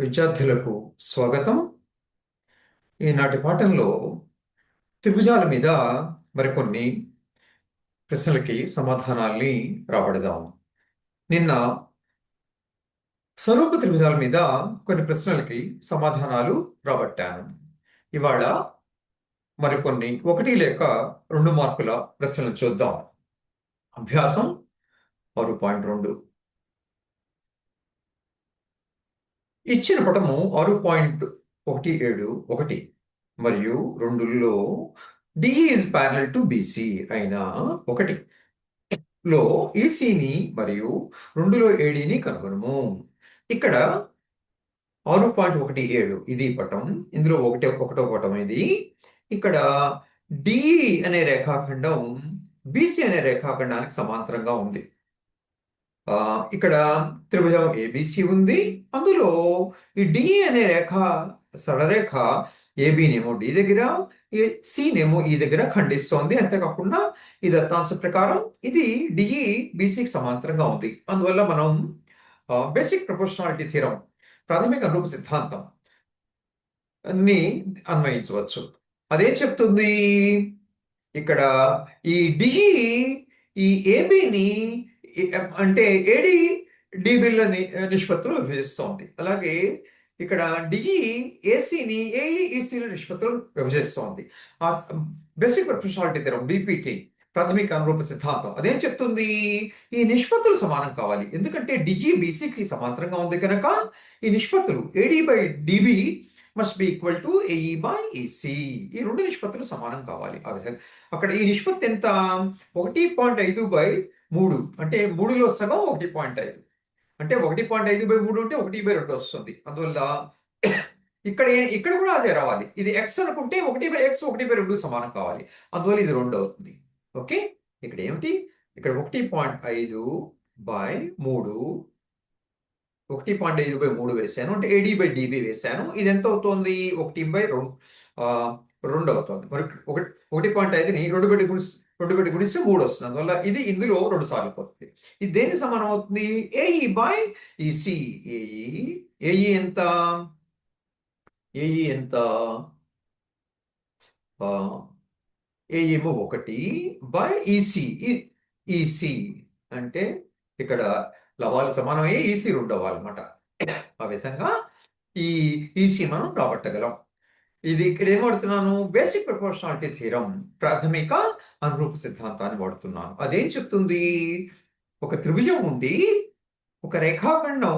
విద్యార్థులకు స్వాగతం. ఈనాటి పాఠంలో త్రిభుజాల మీద మరికొన్ని ప్రశ్నలకి సమాధానాల్ని రాబడదాం. నిన్న స్వరూప త్రిభుజాల మీద కొన్ని ప్రశ్నలకి సమాధానాలు రాబట్టాను. ఇవాళ మరికొన్ని 1 లేక 2 మార్కుల ప్రశ్నలను చూద్దాం. అభ్యాసం 6.2. ఇచ్చిన పటము 6.171 మరియు 2లో DE is parallel to BC అయిన 1లో ఈసీని మరియు 2లో ఏడీని కనుగొనము. ఇక్కడ 6.17 ఇది పటం, ఇందులో ఒకటో పటం ఇది. ఇక్కడ డిఈ అనే రేఖాఖండం బిసి అనే రేఖాఖండానికి సమాంతరంగా ఉంది. ఇక్కడ త్రిభుజం ఏబిసి ఉంది. అందులో ఈ డిఈ అనే సరళరేఖ ఏబినేమో డి దగ్గర, సినేమో ఈ దగ్గర ఖండిస్తోంది. అంతేకాకుండా ఈ దత్తాంశ ప్రకారం ఇది డిఈ బిసికి సమాంతరంగా ఉంది. అందువల్ల మనం బేసిక్ ప్రపోర్షనాలిటీ థీరం, ప్రాథమిక అనురూప సిద్ధాంతం ని అన్వయించవచ్చు. అదేం చెప్తుంది? ఇక్కడ ఈ డిఈ ఈ ఏబిని అంటే ఏడి డిబిల నిష్పత్తులు విభజిస్తోంది. అలాగే ఇక్కడ డిఈ ఏసీని ఏఈ ఈసీల నిష్పత్తులు విభజిస్తోంది. ఆ బేసిక్ ప్రపోర్షనాలిటీ థీరం బిపిటి, ప్రాథమిక అనురూప సిద్ధాంతం అదేం చెప్తుంది? ఈ నిష్పత్తులు సమానం కావాలి. ఎందుకంటే డిఈ బీసీకి సమాంతరంగా ఉంది కనుక ఈ నిష్పత్తులు AD by dB must be equal to AE by EC. ఈ 2 నిష్పత్తులు సమానం కావాలి. ఆ విధంగా అక్కడ ఈ నిష్పత్తి ఎంత? 1.5/3 అంటే 3లో సగం 1.5 అంటే 1.5/3 అంటే 1/2 వస్తుంది. అందువల్ల ఇక్కడ కూడా అదే రావాలి. ఇది ఎక్స్ అనుకుంటే 1/x 1/2 సమానం కావాలి. అందువల్ల ఇది 2 అవుతుంది. ఓకే, ఇక్కడ ఏమిటి? ఇక్కడ 1.5/3 1.5/3 వేసాను అంటే ఏడి బై డిబి వేసాను. ఇది ఎంత అవుతుంది? 1/2 అవుతుంది. మరి 1.5ని 2 పెట్టి గుణిస్తే 3 వస్తుంది. అందువల్ల ఇది ఇందులో 2 సార్లు పోతుంది. ఇది దేనికి సమానం అవుతుంది? AE by EC. ఏఈ ఎంత? ఏఈ ఎంత? ఏమో 1 బై ఈసీ. ఈసీ అంటే ఇక్కడ లవాలు సమానమయ్యే ఈసీ 2 అవ్వాలన్నమాట. ఆ విధంగా ఈ ఈసీ మనం రాబట్టగలం. ఇది ఇక్కడ ఏం వాడుతున్నాను? బేసిక్ ప్రపోర్షనాలిటీ థీరం, ప్రాథమిక అనురూప సిద్ధాంతాన్ని వాడుతున్నాను. అదేం చెప్తుంది? ఒక త్రిభుజం ఉండి ఒక రేఖాఖండం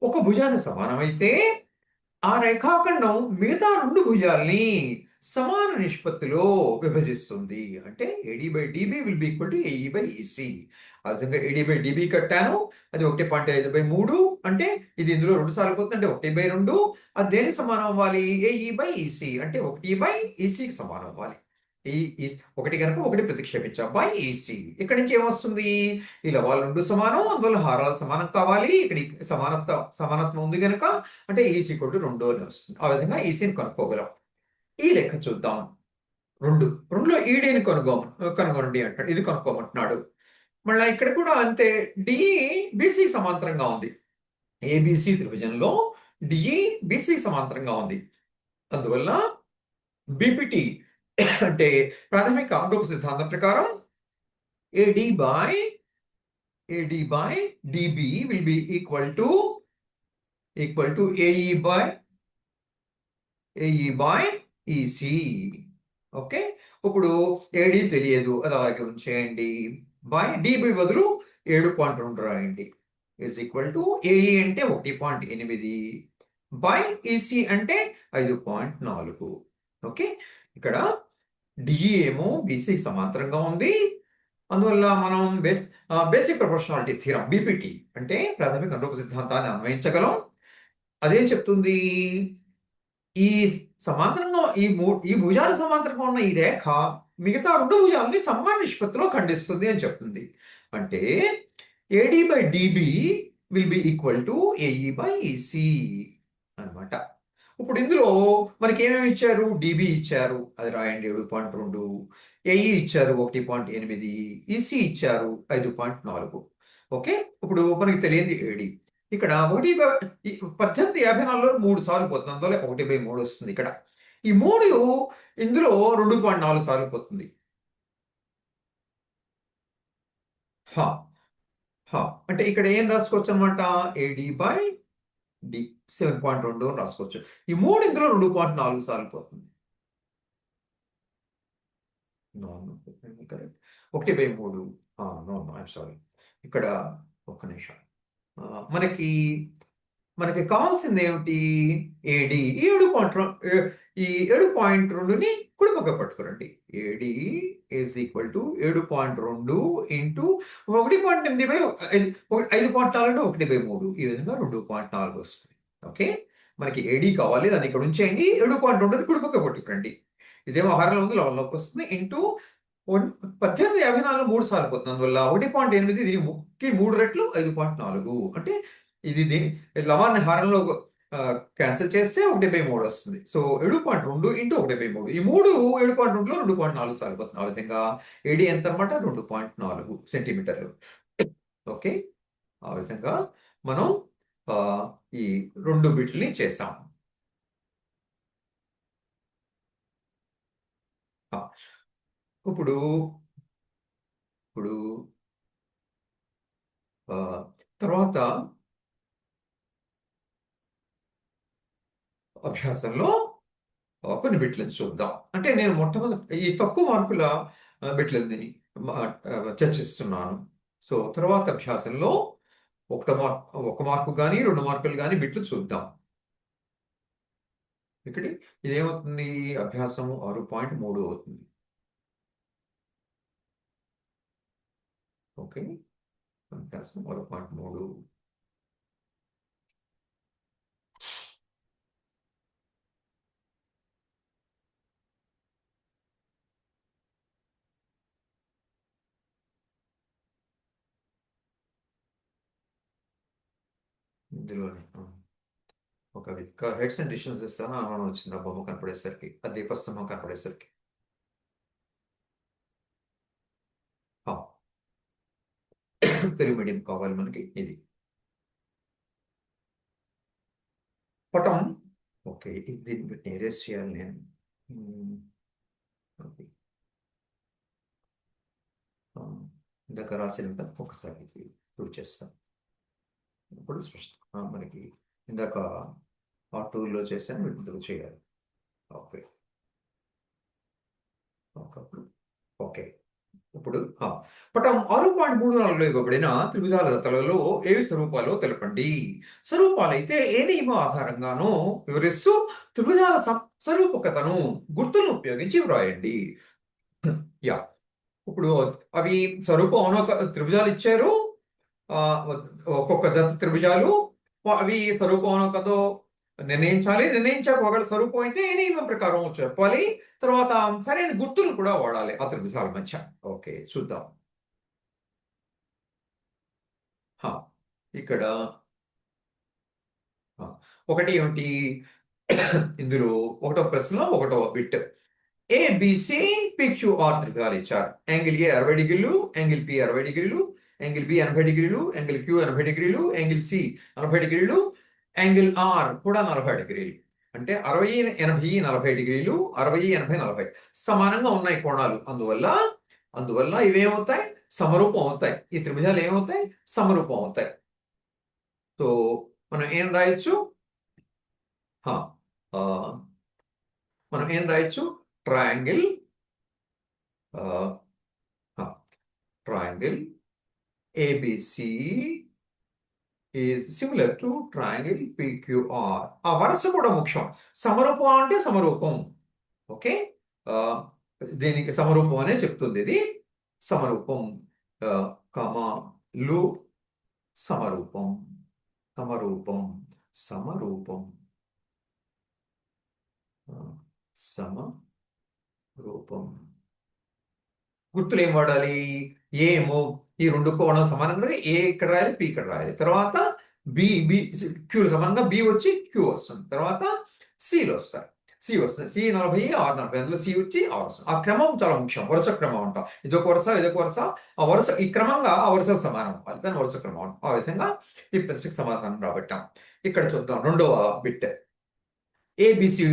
ఒక భుజాన్ని సమానమైతే ఆ రేఖాఖండం మిగతా 2 భుజాల్ని సమాన నిష్పత్తిలో విభజిస్తుంది. అంటే AD by dB will be equal to AE by EC. ఆ విధంగా ఏడి బై డిబి కట్టాను. అది 1.5/3 అంటే ఇది ఇందులో 2 సార్లు పోతుంది అంటే 1/2. అది దేనికి సమానం అవ్వాలి? ఏఈ బై ఈసీ అంటే 1/ఈసీకి సమానం అవ్వాలి. ఈ 1 కనుక 1 ప్రతిక్షేపించాం బై ఈసీ. ఇక్కడి నుంచి ఏమొస్తుంది? ఈ లవాలు 2 సమానం, అందువల్ల హారాలు సమానం కావాలి. ఇక్కడ సమానత్వం ఉంది కనుక అంటే ఈసీ ఈక్వల్ టు 2 అని వస్తుంది. ఆ విధంగా ఈసీని కనుక్కోగలం. ఈ లెక్క చూద్దాం. 2లో ఈడీని కనుగొనండి అంటాడు. ఇది కనుక్కోమంటున్నాడు. మళ్ళీ ఇక్కడ కూడా అంతే. డిఈ బీసీకి సమాంతరంగా ఉంది. ఏబిసి త్రిభుజంలో డిఈ బీసీకి సమాంతరంగా ఉంది. అందువల్ల బిపిటి అంటే ప్రాథమిక అనురూప సిద్ధాంతం ప్రకారం AD by dB will be equal to AE by EC. Okay, ఇప్పుడు ఏడి తెలియదు, అది అలాగే ఉంచేయండి. బై డిబి బదులు 7.2 రాయండి. ఈజ్ ఈక్వల్ టు ఏఈ అంటే 1.8 బై ఈసీ అంటే 5.4. ఓకే, ఇక్కడ డిఈ ఏమో బీసీకి సమాంతరంగా ఉంది. అందువల్ల మనం బేసిక్ ప్రపోర్షనాలిటీ థీరం బిపిటి అంటే ప్రాథమిక అనురూప సిద్ధాంతాన్ని అన్వయించగలం. అదేం చెప్తుంది? ఈ సమాంతరంగా ఈ భుజాల సమాంతరంగా ఉన్న ఈ రేఖ మిగతా 2 భుజాలని సమాన నిష్పత్తిలో ఖండిస్తుంది అని చెప్తుంది. అంటే AD by dB will be equal to AE by EC అనమాట. ఇప్పుడు ఇందులో మనకి ఏమేమి ఇచ్చారు? డిబి ఇచ్చారు, అది రాయండి 7.2. ఏఈ ఇచ్చారు 1.8. ఈసీ ఇచ్చారు 5.4. ఓకే, ఇప్పుడు మనకి తెలియంది ఏడి. ఇక్కడ 1854లో 3 సార్లు పోతుంది, అందువల్ల 1/3 వస్తుంది ఇక్కడ. ఈ 3 ఇందులో 2.4 సార్లు పోతుంది. హా హా అంటే ఇక్కడ ఏం రాసుకోవచ్చు అనమాట, ఏడి బై డి 7.2 అని రాసుకోవచ్చు. ఈ 3 ఇందులో 2.4 సార్లు పోతుంది. Correct. 1/3. No no I'm sorry. ఇక్కడ ఒక్క నిమిషం. మనకి మనకి కావాల్సింది ఏమిటి, ఏడి 7.2ని కుడి పక్క పట్టుకురండి. AD is equal to 7.2 into 1.8/5.4 అంటే 1/3. ఈ విధంగా 2.4 వస్తుంది. ఓకే, మనకి ఏడి కావాలి, దాన్ని ఇక్కడ ఉంచేయండి. 7.2ని కుడి పక్క పట్టుకురండి. ఇదేమో హారంలో ఉంది, లోపలికి వస్తుంది. ఇంటూ 1854 3 సార్లు పోతుంది, అందువల్ల 1.8 దీనికి 3 రెట్లు 5.4. అంటే ఇది లవాన్ని హారంలో క్యాన్సిల్ చేస్తే 1/3 వస్తుంది. So 7.2 into 1/3. ఈ 3 7.2లో 2.4 సార్లు పోతుంది. ఆ విధంగా ఏడి ఎంత అనమాట, 2.4 సెంటీమీటర్లు. ఓకే, ఆ విధంగా మనం ఈ 2 బిట్లని చేసాం. ఇప్పుడు ఇప్పుడు తర్వాత అభ్యాసంలో కొన్ని బిట్లను చూద్దాం. అంటే నేను మొట్టమొదటి ఈ తక్కువ మార్కుల బిట్లని చర్చిస్తున్నాను. సో తర్వాత అభ్యాసంలో 1 మార్కు కానీ 2 మార్కులు కానీ బిట్లు చూద్దాం. ఇక్కడ ఇదేమవుతుంది, అభ్యాసం 6.3 అవుతుంది. ఓకే, అభ్యాసం 6.3. ఇందులోనే ఒక హెడ్స్ అండ్ డిషన్స్ ఇస్తాను, అనుమానం వచ్చింది ఆ బొమ్మ కనపడేసరికి, ఆ దీపస్తంభం కనపడేసరికి. తెలుగు మీడియం కావాలి మనకి. ఇది పటం. ఓకే, దీన్ని వీటిని ఎరేస్ చేయాలి నేను. ఓకే, ఇందాక రాసినంత ఒకసారి చూడు చేస్తాం. ఇప్పుడు స్పష్టం మనకి ఇందాక ఆ టూల్లో చేశాను, వీటిని చేయాలి. ఓకే ఓకే ఇప్పుడు పటం 6.34లో ఇవ్వబడిన త్రిభుజాల జతలలో ఏవి స్వరూపాలో తెలపండి. స్వరూపాలైతే ఏ నియమం ఆధారంగానో వివరిస్తూ త్రిభుజాల స్వరూపకతను గుర్తులను ఉపయోగించి వ్రాయండి. యా, ఇప్పుడు అవి స్వరూపం అవునో త్రిభుజాలు ఇచ్చారు, ఒక్కొక్క జత త్రిభుజాలు, అవి స్వరూపం అవునో కదో నిర్ణయించాలి. నిర్ణయించాక ఒకవేళ స్వరూపం అయితే ఏ నియమం ప్రకారం చెప్పాలి. తర్వాత సరైన గుర్తులు కూడా వాడాలి ఆ త్రిభుజాల మధ్య. ఓకే, చూద్దాం. ఇక్కడ ఒకటి ఏమిటి, ఇందులో ఒకటో ప్రశ్నలో ఒకటో బిట్, ఏబిసి పిక్యూఆర్ త్రిభుజాలు ఇచ్చారు. యాంగిల్ ఏ 60 డిగ్రీలు, యాంగిల్ పి 60 డిగ్రీలు, యాంగిల్ బి 80 డిగ్రీలు, యాంగిల్ క్యూ 80 డిగ్రీలు, యాంగిల్ సి 40 డిగ్రీలు, యాంగిల్ ఆర్ కూడా 40 డిగ్రీలు. అంటే 60, 80, 40 డిగ్రీలు, 60, 80, 40 సమానంగా ఉన్నాయి కోణాలు. అందువల్ల ఇవేమవుతాయి, సమరూపం అవుతాయి. ఈ త్రిభుజాలు ఏమవుతాయి, సమరూపం అవుతాయి. సో మనం ఏం రాయొచ్చు, triangle ABC is similar to triangle PQR. ఆ వరుస కూడా ముఖ్యం. సమరూపం అంటే సమరూపం. ఓకే, దీనికి సమరూపం అనే చెప్తుంది. ఇది సమరూపం, లు సమరూపం, సమరూపం, సమరూపం, సమరూపం. గుర్తులు ఏం వాడాలి, ఏమో ఈ 2 కోణాలు సమానంగా ఏ ఇక్కడ రాయాలి, పి ఇక్కడ రాయాలి. తర్వాత బి క్యూలు సమానంగా బి వచ్చి క్యూ వస్తుంది, తర్వాత సిలు వస్తాయి. సి వస్తుంది. C40 R40, అందులో సి వచ్చి ఆర్ వస్తుంది. ఆ క్రమం చాలా ముఖ్యం. వరుస క్రమం అంటాం. ఇదొక వరుస ఇదొక వరుస, ఆ వరుస ఈ క్రమంగా ఆ వరుసలు సమానం అవ్వాలి, దాని వరుస క్రమం అంటాం. ఆ విధంగా ఈ ప్రశ్నకు సమాధానం రాబట్టాం. ఇక్కడ చూద్దాం రెండవ బిట్. ఏబిసి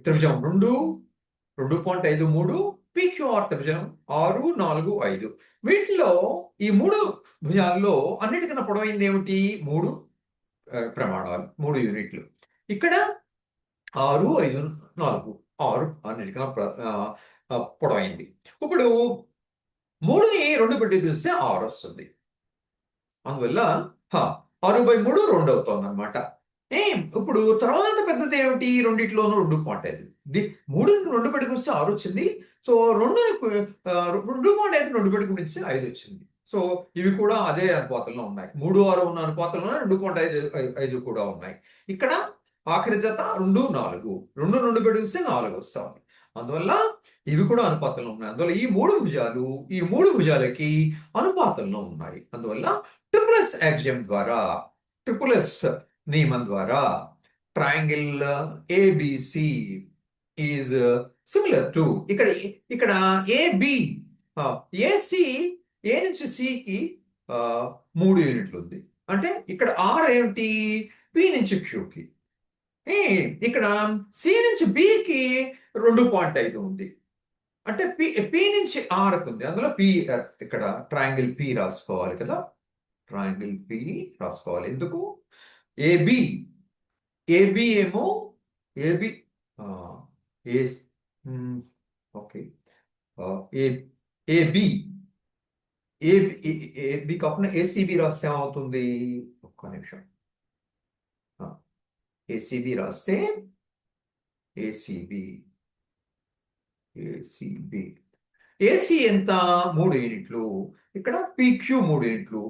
త్రిభుజం 2.53, పిక్యూఆర్ త్రిభుజం 6, 4, 5. వీటిలో ఈ 3 భుజాల్లో అన్నిటికన్నా పొడవైంది ఏమిటి? 3 ప్రమాణాలు, 3 యూనిట్లు. ఇక్కడ 6, 5, 4, 6 అన్నిటికన్నా పొడవైంది. ఇప్పుడు 3ని 2 పెట్టి చూస్తే 6 వస్తుంది. అందువల్ల 6/3 2 అవుతుంది అనమాట. ఇప్పుడు తర్వాత పెద్దది ఏమిటి? రెండిట్లోనూ 2.5. 3ని 2 పెట్టి గుణిస్తే 6 వచ్చింది. సో 2ని 2.5 2 పెట్టి గుణిస్తే 5 వచ్చింది. సో ఇవి కూడా అదే అనుపాతంలో ఉన్నాయి. 3, 6 ఉన్న అనుపాతంలో 2.5 కూడా ఉన్నాయి. ఇక్కడ ఆఖరి జత 2, 4. 2 పెట్టి గుణిస్తే 4 వస్తుంది. అందువల్ల ఇవి కూడా అనుపాతంలో ఉన్నాయి. అందువల్ల ఈ మూడు భుజాలకి అనుపాతంలో ఉన్నాయి. అందువల్ల ట్రిపుల్ ఎస్ నియమం ద్వారా triangle ABC is similar to ఇక్కడ ఏబి ఏసి ఏ నుంచి సికి 3 యూనిట్లు ఉంది. అంటే ఇక్కడ ఆర్ ఏమిటి? పి నుంచి క్యూకి. ఇక్కడ సి నుంచి బికి 2.5 ఉంది. అంటే పి నుంచి ఆర్కి ఉంది. అందులో పి ఇక్కడ ట్రయాంగిల్ పి రాసుకోవాలి కదా. ట్రయాంగిల్ పి రాసుకోవాలి. ఎందుకు? ఏబి ఏమో ఏబి ఓకే ఏబి ఏబి కాకుండా ఏసీబి రాస్తే ఏమవుతుంది? ఒక్క నిమిషం. ఏసీబి రాస్తే ఏసీబి ఏసీ ఎంత? 3 యూనిట్లు. ఇక్కడ పిక్యూ 3 యూనిట్లు.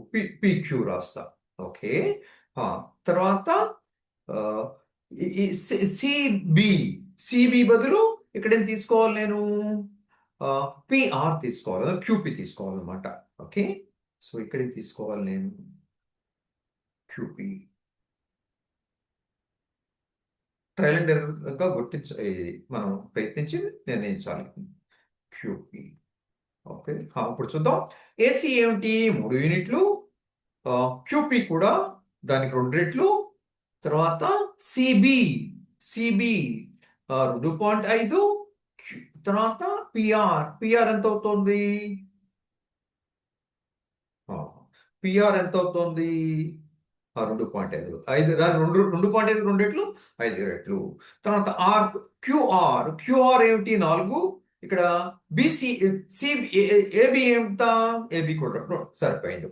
పిక్యూ రాస్తా. ఓకే. తర్వాత సిబి బదులు ఇక్కడ ఏం తీసుకోవాలి? నేను పిఆర్ తీసుకోవాలి, క్యూపి తీసుకోవాలన్నమాట. ఓకే. సో ఇక్కడ తీసుకోవాలి నేను క్యూపి. ట్రయల్ అండ్ ఎర్రర్గా మనం ప్రయత్నించి నిర్ణయించాలి. క్యూపి. ఓకే. ఇప్పుడు చూద్దాం. ఏసీ ఏమిటి? 3 యూనిట్లు. క్యూపి కూడా దానికి 2 రెట్లు. తర్వాత సిబి 2.5. తర్వాత పిఆర్ ఎంత అవుతుంది? పిఆర్ ఎంత అవుతుంది? 2.5. 5 దాని 2.5 2 రెట్లు 5 రెట్లు. తర్వాత క్యూఆర్ ఏమిటి? 4. ఇక్కడ బిసి ఏబి ఏమిటా? ఏబి కూడా సరిపోయింది.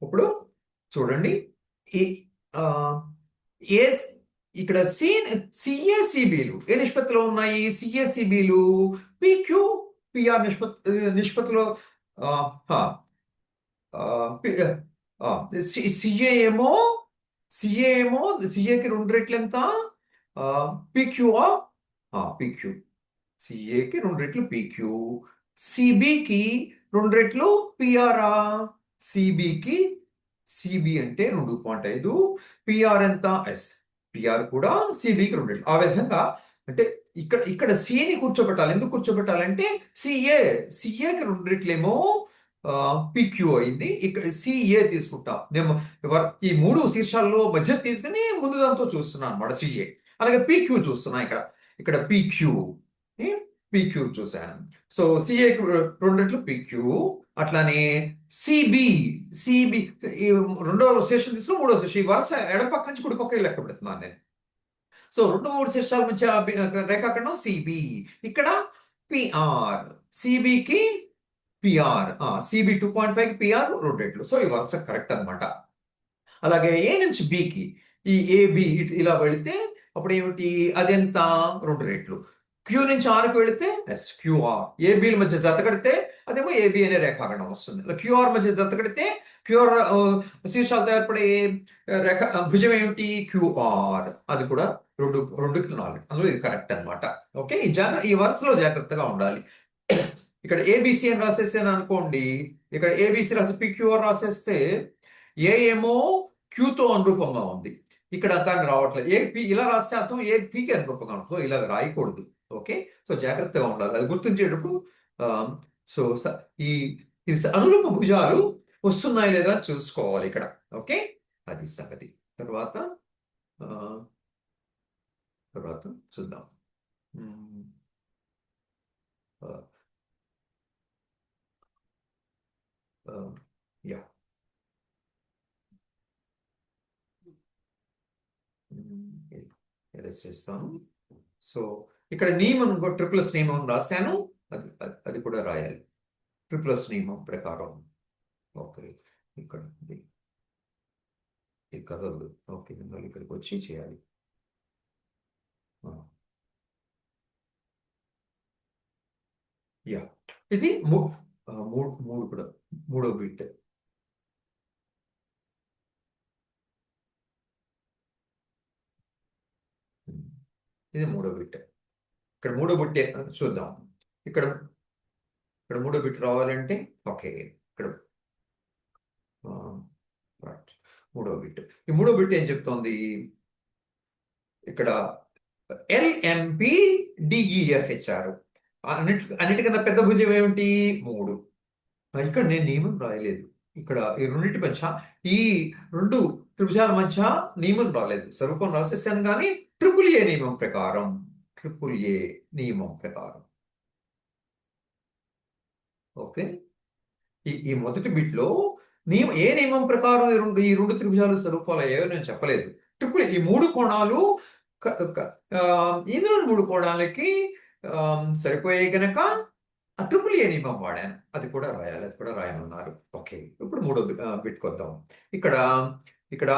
ఇప్పుడు చూడండి. ఇక్కడ సిఏసిబిలు ఏ నిష్పత్తిలో ఉన్నాయి? సిఏసిబిలు పిక్యూ పిఆర్ నిష్పత్తిలో. సిఏ ఏమో సిఏకి 2 రెట్లు ఎంత? పిక్యూ సిఏకి 2 రెట్లు పిక్యూ. సిబికి 2 రెట్లు పిఆర్. సిబి అంటే 2.5. పిఆర్ ఎంత? పిఆర్ కూడా సిబికి 2 రెట్లు. ఆ విధంగా అంటే ఇక్కడ సిని కూర్చోబెట్టాలి. ఎందుకు కూర్చోబెట్టాలంటే సిఏకి 2 రెట్లేమో పిక్యూ అయింది. ఇక్కడ సిఏ తీసుకుంటాం. నేను ఈ 3 శీర్షాల్లో మధ్య తీసుకుని ముందు దాంతో చూస్తున్నాను అన్నమాట. సిఏ అలాగే పిక్యూ చూస్తున్నా. ఇక్కడ పిక్యూ చూసాను. సో సిఏకి 2 రెట్లు పిక్యూ. అట్లానే సిబి రెండవ సెషన్ తీసుకుని మూడో సెషన్. ఈ వరుస ఎడపక్క నుంచి కుడిపక్క లెక్క పెడుతున్నాను నేను. సో 2-3 శీర్షాల మధ్య రేఖాఖండం సిబి. ఇక్కడ పిఆర్. సిబికి పిఆర్. సిబి 2.5కి పిఆర్ 2 రెట్లు. సో ఈ వరుస కరెక్ట్ అనమాట. అలాగే ఏ నుంచి బికి ఈ ఏబి ఇలా వెళితే అప్పుడు ఏమిటి? అదెంత? 2 రెట్లు. క్యూ నుంచి ఆర్కి వెళితే క్యూఆర్. ఏబిల మధ్య జత కడితే అదేమో ఏబి అనే రేఖాఖండం వస్తుంది. క్యూఆర్ మధ్య జత కడితే క్యూఆర్ శీర్షాలతో ఏర్పడే భుజం ఏమిటి? క్యూఆర్. అది కూడా 2కి 4. అందులో ఇది కరెక్ట్ అనమాట. ఓకే. ఈ వరుసలో జాగ్రత్తగా ఉండాలి. ఇక్కడ ఏబిసి అని రాసేసాను అనుకోండి. ఇక్కడ ఏబిసి రాసి పిక్యూఆర్ రాసేస్తే ఏ ఏమో క్యూతో అనురూపంగా ఉంది. ఇక్కడ కానీ రావట్లేదు. ఏపీ ఇలా రాస్తే అర్థం ఏపీకి అనురూపంగా ఉంటుంది. ఇలా రాయకూడదు. ఓకే. సో జాగ్రత్తగా ఉండాలి. అది గుర్తుంచేటప్పుడు సో ఈ ఈ అనురూప భుజాలు వస్తున్నాయి లేదా చూసుకోవాలి ఇక్కడ. ఓకే. అది సంగతి. తర్వాత ఆ, తర్వాత చూద్దాం. మ్మ్. ఆ, ఆ, యా. ఎరేస్ చేస్తాను. సో ఇక్కడ నియమం ట్రిపుల్స్ నియమం రాశాను. అది కూడా రాయాలి. ట్రిపుల్స్ నియమం ప్రకారం. ఓకే. ఇక్కడ ఇది కదలదు. ఓకే. మళ్ళీ ఇక్కడికి వచ్చి చేయాలి. యా. ఇది మూడు మూడు కూడా మూడో బిట్. ఇది మూడో బిట్. ఇక్కడ మూడో బిట్ చూద్దాం. ఇక్కడ ఇక్కడ మూడో బిట్ రావాలంటే ఓకే. ఇక్కడ రైట్. మూడో బిట్. ఈ మూడో బిట్ ఏం చెప్తోంది ఇక్కడ ఎల్ఎంపి డిఈఎఫ్ ఇచ్చారు. అన్నిటికన్నా పెద్ద భుజం ఏమిటి? 3. ఇక్కడ నేను నియమం రాయలేదు. ఇక్కడ ఈ రెండింటి మధ్య ఈ రెండు త్రిభుజాల మధ్య నియమం రాలేదు. స్వరూపం రాసేసాను కానీ ట్రిపుల్ ఏ నియమం ప్రకారం. ట్రిపుల్ ఏ నియమం ప్రకారం. ఓకే. ఈ మొదటి బిట్ లో ఏ నియమం ప్రకారం ఈ రెండు త్రిభుజాలు స్వరూపాలు అయ్యాయో నేను చెప్పలేదు. ట్రిపుల్ ఈ మూడు కోణాలు ఇందులో మూడు కోణాలకి సరిపోయే గనక ఆ ట్రిపుల్ ఏ నియమం వాడాను. అది కూడా రాయాలి. అది కూడా రాయమన్నారు. ఓకే. ఇప్పుడు మూడో బిట్కి వద్దాం. ఇక్కడ ఇక్కడ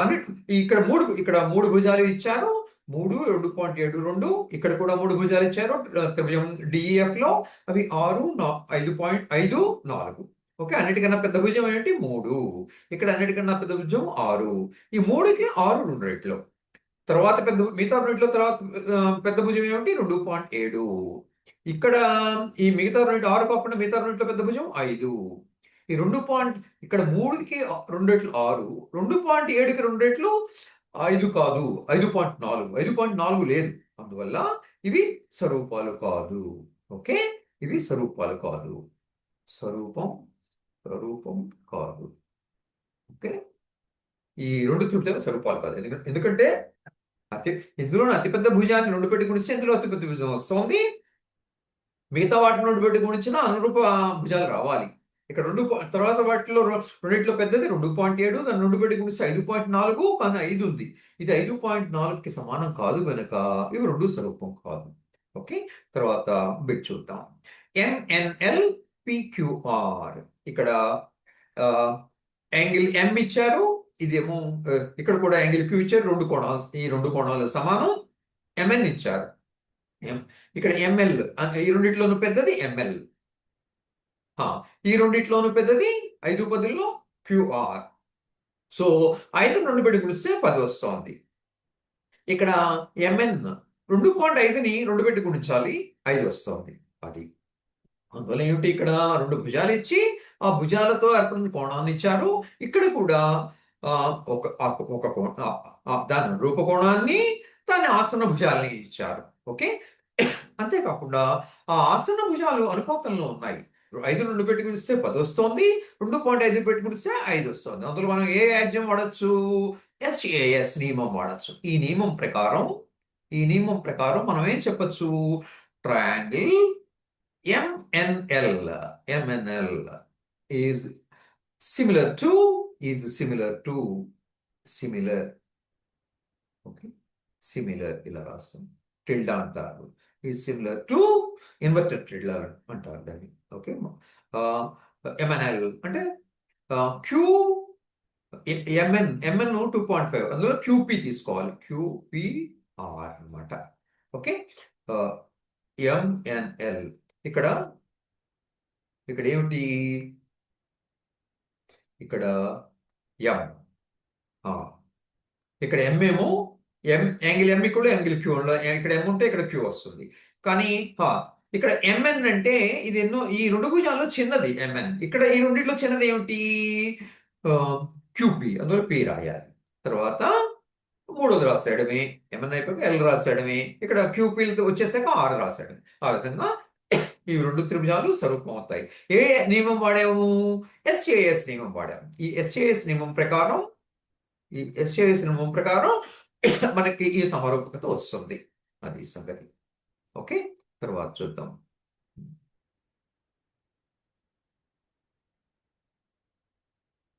ఇక్కడ మూడు భుజాలు ఇచ్చారు. 3, 2.72. ఇక్కడ కూడా మూడు భుజాలు ఇచ్చారు త్రిభుజం డిఈఎఫ్ లో. అవి 6, 5.5, 4. ఓకే. అన్నిటికన్నా పెద్ద భుజం ఏంటి? 3. ఇక్కడ అన్నిటికన్నా పెద్ద భుజం 6. ఈ 3కి 6 2 రెట్లు. తర్వాత మిగతా రెండిట్లో తర్వాత పెద్ద భుజం ఏమిటి? 2.7. ఇక్కడ ఈ మిగతా రెండు 6 కాకుండా మిగతా రెండిట్లో పెద్ద భుజం 5. ఈ ఇక్కడ 3కి 2 రెట్లు 6, 2.7కి 2 రెట్లు 5 కాదు, 5.4. 5.4 లేదు. అందువల్ల ఇవి స్వరూపాలు కాదు. ఓకే. ఇవి స్వరూపాలు కాదు. స్వరూపం కాదు. ఓకే. ఈ రెండు త్రిభుజాలు స్వరూపాలు కాదు. ఎందుకంటే ఇందులోనే అతిపెద్ద భుజాన్ని 2 పెట్టి గుణిస్తే ఇందులో అతిపెద్ద భుజం వస్తుంది. మిగతా వాటిని 2 పెట్టి గుణించిన అనురూప భుజాలు రావాలి. ఇక్కడ తర్వాత వాటిలో రెండిట్లో పెద్దది 2.7. దాన్ని 2 పెట్టి గుణిస్తే 5.4. కానీ 5 ఉంది. ఇది 5.4కి సమానం కాదు గనక ఇవి రెండు స్వరూపం కాదు. ఓకే. తర్వాత బిట్ చూద్దాం. M and L PQR. ఇక్కడ యాంగిల్ ఎం ఇచ్చారు. ఇదేమో ఇక్కడ కూడా యాంగిల్ క్యూ ఇచ్చారు. ఈ రెండు కోణాలు సమానం. ఎంఎన్ ఇచ్చారు. ఇక్కడ ఎంఎల్ ఈ రెండిట్లోనూ పెద్దది ఎంఎల్. ఈ రెండిట్లోనూ పెద్దది 5 క్యూఆర్. సో 5 2 పెట్టి గుణిస్తే 10 వస్తోంది. ఇక్కడ ఎంఎన్ 2.5ని 2 పెట్టి గుణించాలి. 5 వస్తోంది. అది అందువల్ల ఏమిటి? ఇక్కడ రెండు భుజాలు ఇచ్చి ఆ భుజాలతో ఏర్పడిన కోణాన్ని ఇచ్చారు. ఇక్కడ కూడా ఒక దాని రూపకోణాన్ని దాని ఆసన భుజాలని ఇచ్చారు. ఓకే. అంతేకాకుండా ఆ ఆసన భుజాలు అనుపాతంలో ఉన్నాయి. 5 2 పెట్టి గుణిస్తే 10 వస్తుంది. 2.5 పెట్టి గుణిస్తే 5 వస్తుంది. అందులో మనం ఏ యాజ్యం వాడచ్చు? ఎస్ఏఎస్ నియమం వాడచ్చు. ఈ నియమం ప్రకారం మనం ఏం చెప్పచ్చు? Triangle MNL is similar to okay, similar ఇలా రాస్తాం. టిల్డా అంటారు. is similar to inverted tilde అంటారు దాన్ని. ఓకే. MNL అంటే క్యూ ఎంఎన్ 2.5 అందులో క్యూపీ తీసుకోవాలి. క్యూపీఆర్ అనమాట. ఓకే. ఎంఎన్ఎల్ ఇక్కడ ఏమిటి? ఇక్కడ ఎం. ఇక్కడ ఎం ఏమో యాంగిల్ ఎం కూడా యాంగిల్ క్యూ. ఇక్కడ ఎం ఉంటే ఇక్కడ క్యూ వస్తుంది. కానీ ఇక్కడ ఎంఎన్ అంటే ఇది ఈ రెండు భుజాల్లో చిన్నది ఎంఎన్. ఇక్కడ ఈ రెండిట్లో చిన్నది ఏమిటి? క్యూపీ. అందులో పి రాయాలి. తర్వాత మూడోది రాసేయడమే, ఏమన్నా అయిపోయాక ఎల్ రాసేయడమే, ఇక్కడ క్యూపిల్ వచ్చేసాక ఆర్ రాసేయడమే. ఆ విధంగా ఈ రెండు త్రిభుజాలు స్వరూపం అవుతాయి. ఏ నియమం వాడాము? ఎస్ఏఎస్ నియమం వాడాము. ఈ ఎస్ఏఎస్ నియమం ప్రకారం మనకి ఈ సమరూపకత వస్తుంది. అది సంగతి. ఓకే, తర్వాత చూద్దాం.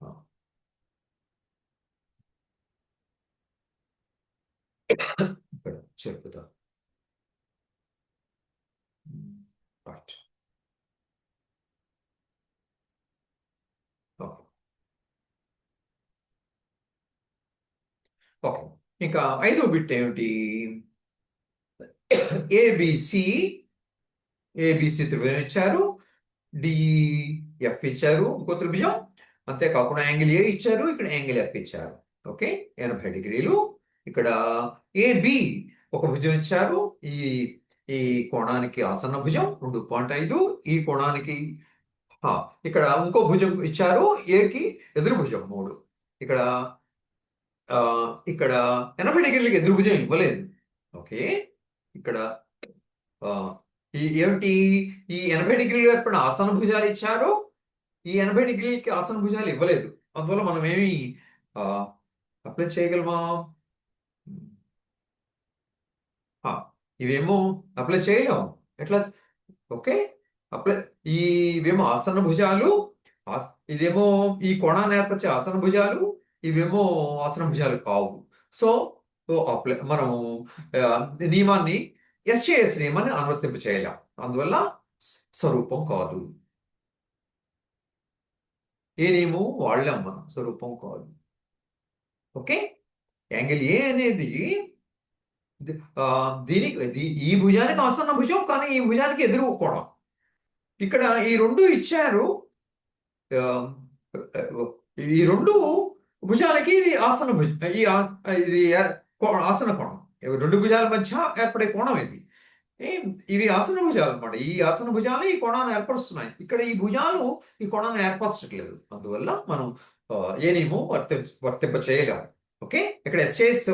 ఆ, ఇక్కడ చెప్పుదాం. రైట్. ఓకే. ఓకే. ఇంకా ఐదో బిట్ ఏమిటి? ఏబిసి ఏబిసి త్రిభుజం ఇచ్చారు, డిఎఫ్ ఇచ్చారు ఇంకో త్రిభుజం. అంతేకాకుండా యాంగిల్ ఏ ఇచ్చారు, ఇక్కడ యాంగిల్ ఎఫ్ ఇచ్చారు. ఓకే, 80 డిగ్రీలు. ఇక్కడ ఏబి ఒక భుజం ఇచ్చారు. ఈ ఈ కోణానికి ఆసన్న భుజం 2.5. ఈ కోణానికి ఆ, ఇక్కడ ఇంకో భుజం ఇచ్చారు, ఏకి ఎదురు భుజం 3. ఇక్కడ ఆ, ఇక్కడ 80 డిగ్రీలకి ఎదురు భుజం ఇవ్వలేదు. ఓకే, ఇక్కడ ఆ, ఈ ఏమిటి, ఈ 80 డిగ్రీలు ఏర్పడిన ఆసన భుజాలు ఇచ్చారు, ఈ 80 డిగ్రీలకి ఆసన భుజాలు ఇవ్వలేదు. అందువల్ల మనం ఏమి అప్లై చేయగలమా? ఆ, ఇవేమో అప్లై చేయలేము. ఎట్లా? ఓకే, అప్లై ఇవేమో ఆసన భుజాలు, ఇదేమో ఈ కోణాన్ని ఏర్పరిచే ఆసన భుజాలు, ఇవేమో ఆసన భుజాలు కావు. సో అప్లై మనము ఆ, నియమాన్ని ఎస్జేఎస్ నియమాన్ని అనువర్తింప చేయలేం. అందువల్ల స్వరూపం కాదు. ఏ నియమం వాళ్ళం మనం, స్వరూపం కాదు. ఓకే, యాంగిల్ ఏ అనేది ఈ భుజానికి ఆసన్న భుజం, కానీ ఈ భుజానికి ఎదురు కోణం. ఇక్కడ ఈ రెండు ఇచ్చారు. ఆ, ఈ రెండు భుజాలకి ఇది ఆసన భుజం, ఇది ఆసన కోణం. రెండు భుజాల మధ్య ఏర్పడే కోణం ఇది. ఇవి ఆసన భుజాలు అనమాట. ఈ ఆసన భుజాలు ఈ కోణాన్ని ఏర్పరుస్తున్నాయి. ఇక్కడ ఈ భుజాలు ఈ కోణాన్ని ఏర్పరచట్లేదు. అందువల్ల మనం ఏ నియమం వర్తింప చేయలేము. ఓకే, ఇక్కడ ఎస్ఏఎస్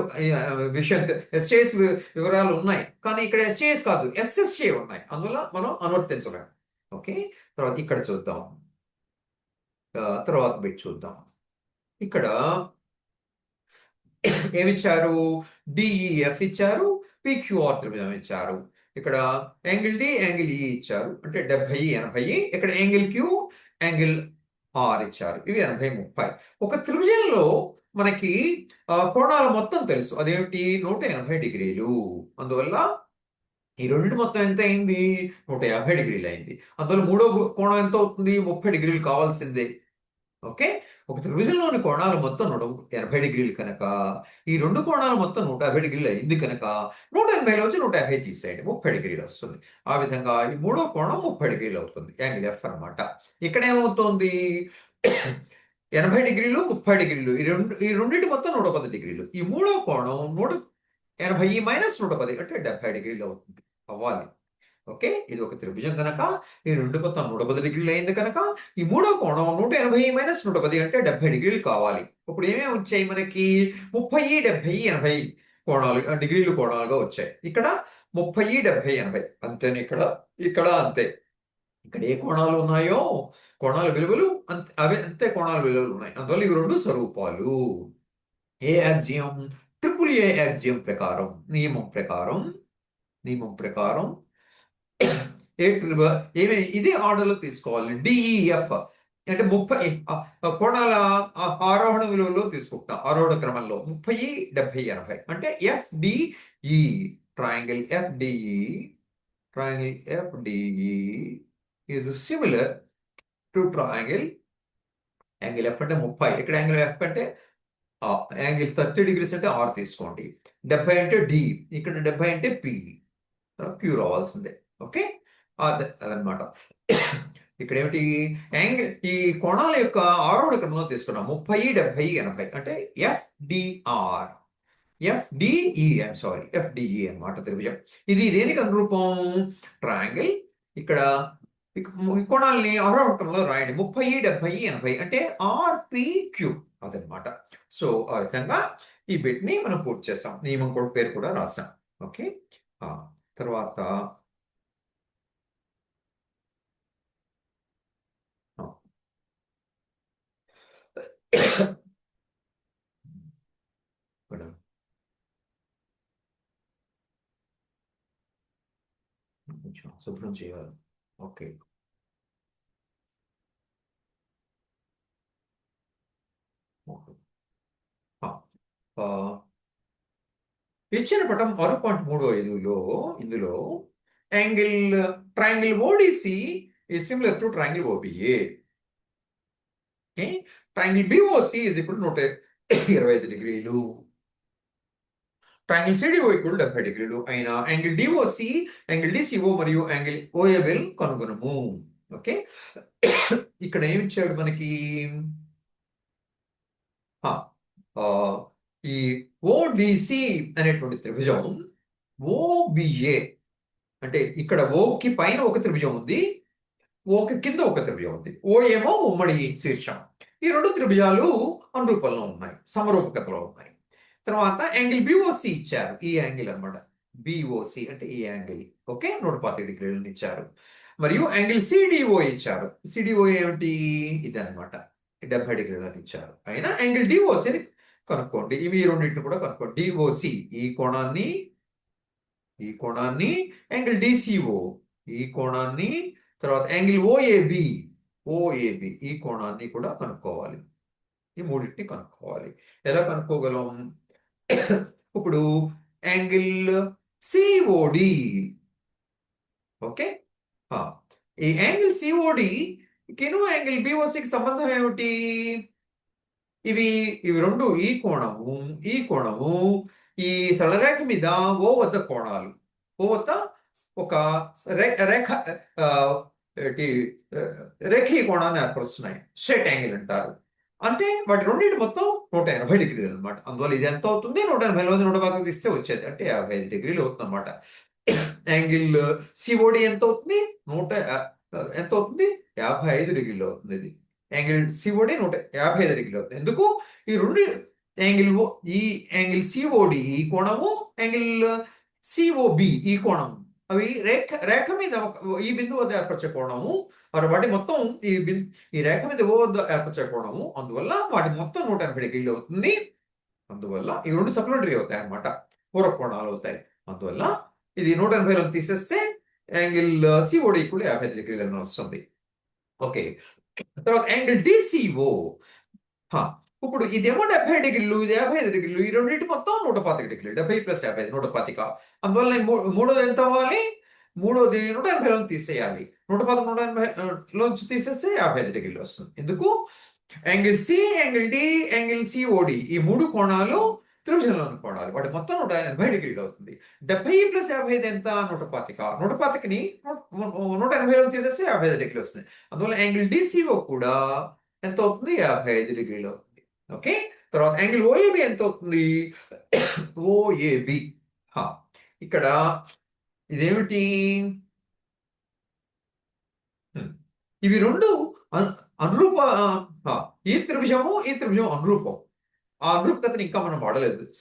విషయం, ఎస్ఏఎస్ వివరాలు ఉన్నాయి, కానీ ఇక్కడ ఎస్ఏఎస్ కాదు, ఎస్ఎస్ఏ ఉన్నాయి. అందువల్ల మనం అనువర్తించలేము. ఓకే, తర్వాత ఇక్కడ చూద్దాం. తర్వాత బిట్ చూద్దాం. ఇక్కడ ఏమిచ్చారు? డిఈఎఫ్ ఇచ్చారు, పిక్యూఆర్ త్రిభుజం ఇచ్చారు. ఇక్కడ యాంగిల్ డి, యాంగిల్ ఈ ఇచ్చారు, అంటే 70, 80. ఇక్కడ యాంగిల్ క్యూ, యాంగిల్ ఆర్ ఇచ్చారు. ఇవి 80, 30. ఒక త్రిభుజంలో మనకి కోణాలు మొత్తం తెలుసు. అదేమిటి? 180 డిగ్రీలు. అందువల్ల ఈ రెండింటి మొత్తం ఎంత అయింది? 150 డిగ్రీలు అయింది. అందువల్ల మూడో కోణం ఎంత అవుతుంది? 30 డిగ్రీలు కావాల్సిందే. ఓకే, ఒక త్రిభుజంలోని కోణాలు మొత్తం 180 డిగ్రీలు కనుక ఈ రెండు కోణాలు మొత్తం 150 డిగ్రీలు అయింది కనుక 180లో వచ్చి 150 తీసేయండి, 30 డిగ్రీలు వస్తుంది. ఆ విధంగా ఈ మూడో కోణం 30 డిగ్రీలు అవుతుంది, యాంగిల్ ఎఫ్ అనమాట. ఇక్కడ ఏమవుతుంది? 80 డిగ్రీలు, 30 డిగ్రీలు, ఈ రెండింటి మొత్తం 110 డిగ్రీలు. ఈ మూడో కోణం 180 మైనస్ 110 అంటే 70 డిగ్రీలు అవుతుంది, అవ్వాలి. ఓకే, ఇది ఒక త్రిభుజం కనుక ఈ రెండు మొత్తం 110 డిగ్రీలు అయింది కనుక ఈ మూడో కోణం 180 మైనస్ 110 అంటే 70 డిగ్రీలు కావాలి. ఇప్పుడు ఏమేమి వచ్చాయి మనకి? 30, 70, 80 కోణాలు, డిగ్రీలు కోణాలుగా వచ్చాయి. ఇక్కడ 30, 70, 80 అంతేని, ఇక్కడ అంతే. ఇక్కడ ఏ కోణాలు ఉన్నాయో కోణాల విలువలు అంతే, అంతే కోణాల విలువలు ఉన్నాయి. అందువల్ల ఇవి రెండు స్వరూపాలు. ఏ యాక్సియం? ట్రిపుల్ ఏ యాక్సియం ప్రకారం, నియమం ప్రకారం ఇదే ఆర్డర్లో తీసుకోవాలి. డిఈఎఫ్ అంటే 30 కోణాల ఆరోహణ విలువలో తీసుకుంటాం. ఆరోహణ క్రమంలో 30, 70, 80 అంటే FDE, triangle FDE is similar to triangle angle F అంటే 30. ఇక్కడ యాంగిల్ ఎఫ్ అంటే యాంగిల్ 30 డిగ్రీస్ అంటే ఆర్ తీసుకోండి. 70 అంటే డి, ఇక్కడ 70 అంటే పి, క్యూ రావాల్సిందే. ఓకే, అదనమాట. ఇక్కడ ఏమిటి? యాంగిల్ ఈ కోణాల యొక్క ఆరోహణ క్రమంలో తీసుకున్నాం. 30, 70, 80 అంటే ఎఫ్డిఆర్, ఎఫ్డిఈ అనమాట త్రిభుజం. ఇది దేనికి అనురూపం? ట్రయాంగిల్. ఇక్కడ ఈ కోణాలని ఆరోహణ క్రమంలో రాయండి. 30, 70, 80 అంటే ఆర్పిక్యూ అదనమాట. సో ఆ విధంగా ఈ బిట్ని మనం పూర్తి చేస్తాం. నియమం కూడా పేరు కూడా రాసాం. ఓకే. ఆ, తర్వాత ఆ, ఇక్కడ కొంచెం శుభ్రం చేయాలి. ఓకే. ఓకే. ఆ, ఆ, ఇచ్చిన పటం 6.35లో ఇందులో angle triangle ODC is similar to triangle OBA. Okay. Triangle BOC is equal to 125 డిగ్రీలు. ట్రయాంగిల్ సిడిఓ ఈక్వల్ 70 డిగ్రీలు అయిన యాంగిల్ డిఓసి, యాంగిల్ డిసిఓ మరియు యాంగిల్ ఓఏబిల్ కనుగొనము. ఓకే. ఇక్కడ ఏమి ఇచ్చాడు మనకి? ఆ, ఆ, ఈ ఓడిసి అనేటువంటి త్రిభుజం ఓబిఏ అంటే ఇక్కడ ఓకి పైన ఒక త్రిభుజం ఉంది, ఓకి కింద ఒక త్రిభుజం ఉంది. ఓ ఏమో ఉమ్మడి శీర్షం. ఈ రెండు త్రిభుజాలు అనురూపంలో ఉన్నాయి, సమరూపకతలో ఉన్నాయి. తర్వాత యాంగిల్ బిఓసి ఇచ్చారు, ఈ యాంగిల్ అన్నమాట. బిఓసి అంటే ఈ యాంగిల్. ఓకే, 125 డిగ్రీలను ఇచ్చారు. మరియు యాంగిల్ సిడిఓ ఇచ్చారు. సిడిఓ ఏమిటి? ఇది అనమాట, 70 డిగ్రీలను ఇచ్చారు. అయినా యాంగిల్ డిఓసిని కనుక్కోండి. ఇవి రెండింటిని కూడా కనుక్కోండి. డిఓసి ఈ కోణాన్ని, యాంగిల్ డిసిఓ ఈ కోణాన్ని, తర్వాత యాంగిల్ ఓఏబి ఈ కోణాన్ని కూడా కనుక్కోవాలి. ఈ మూడింటిని కనుక్కోవాలి. ఎలా కనుక్కోగలం? ఇప్పుడు యాంగిల్ సిఓడి. ఓకే. ఆ, ఈ యాంగిల్ సిఓడి కిను యాంగిల్ బిఓసికి సంబంధం ఏమిటి? ఇవి ఇవి రెండు ఈ కోణము ఈ సరళరేఖ మీద ఓ వద్ద కోణాలు. ఓ వద్ద ఒక రేఖ ఆ, ఏంటి, ఆ, రేఖీయ కోణాన్ని ఏర్పరుస్తున్నాయి. స్ట్రైట్ యాంగిల్ అంటారు. అంటే వాటి రెండింటి మొత్తం 180 డిగ్రీలు అనమాట. అందువల్ల ఇది ఎంత అవుతుంది? 180 మంది 100 తీస్తే వచ్చేది అంటే 55 డిగ్రీలు అవుతుంది అనమాట. యాంగిల్ సిఓడి ఎంత అవుతుంది? ఎంత అవుతుంది? 55 డిగ్రీలు అవుతుంది. ఇది యాంగిల్ సిఓడి 155 డిగ్రీలు అవుతుంది. ఎందుకు? ఈ రెండు యాంగిల్ ఈ యాంగిల్ సిఓడి ఈ కోణము, యాంగిల్ సిఓబి ఈ కోణము, అవి రేఖ మీద ఈ బిందువు వద్ద ఏర్పరిచే కోణము. వాటి మొత్తం ఈ రేఖ మీద ఓ వద్ద ఏర్పరిచే కోణము. అందువల్ల వాటి మొత్తం 180 డిగ్రీలు అవుతుంది. అందువల్ల ఈ రెండు సప్లిమెంటరీ అవుతాయి అన్నమాట, పూరక కోణాలు అవుతాయి. అందువల్ల ఇది 180లో తీసేస్తే యాంగిల్ సిఓడి కూడా 55 డిగ్రీలను వస్తుంది. ఓకే. తర్వాత యాంగిల్ డిసిఓ. ఇప్పుడు ఇదేమో 70 డిగ్రీలు, ఇది 55 డిగ్రీలు. ఈ రెండింటి మొత్తం 125 డిగ్రీలు. 70 ప్లస్ 55 125. అందువల్ల మూడోది ఎంత అవ్వాలి? మూడోది 180లో తీసేయాలి. 110 180 లోంచి తీసేస్తే 55 డిగ్రీలు వస్తుంది. ఎందుకు? Angle C, angle D, angle COD ఈ మూడు కోణాలు త్రిభుజంలోని కోణాలు. వాటి మొత్తం 180 డిగ్రీలు అవుతుంది. 70 ప్లస్ 55 ఎంత? 125. 125ని 180లో తీసేస్తే 55 డిగ్రీలు వస్తుంది. అందువల్ల యాంగిల్ డిసిఓ కూడా ఎంత అవుతుంది? 55 డిగ్రీలు అవుతుంది. ఓకే. తర్వాత యాంగిల్ ఓఏబి ఎంత అవుతుంది? ఓఏబి ఇక్కడ ఇదేమిటి? ఇవి రెండు అనురూప. ఈ త్రిభుజం అనురూపం. ఆ అనురూపకతని ఇంకా మనం వాడలేదు,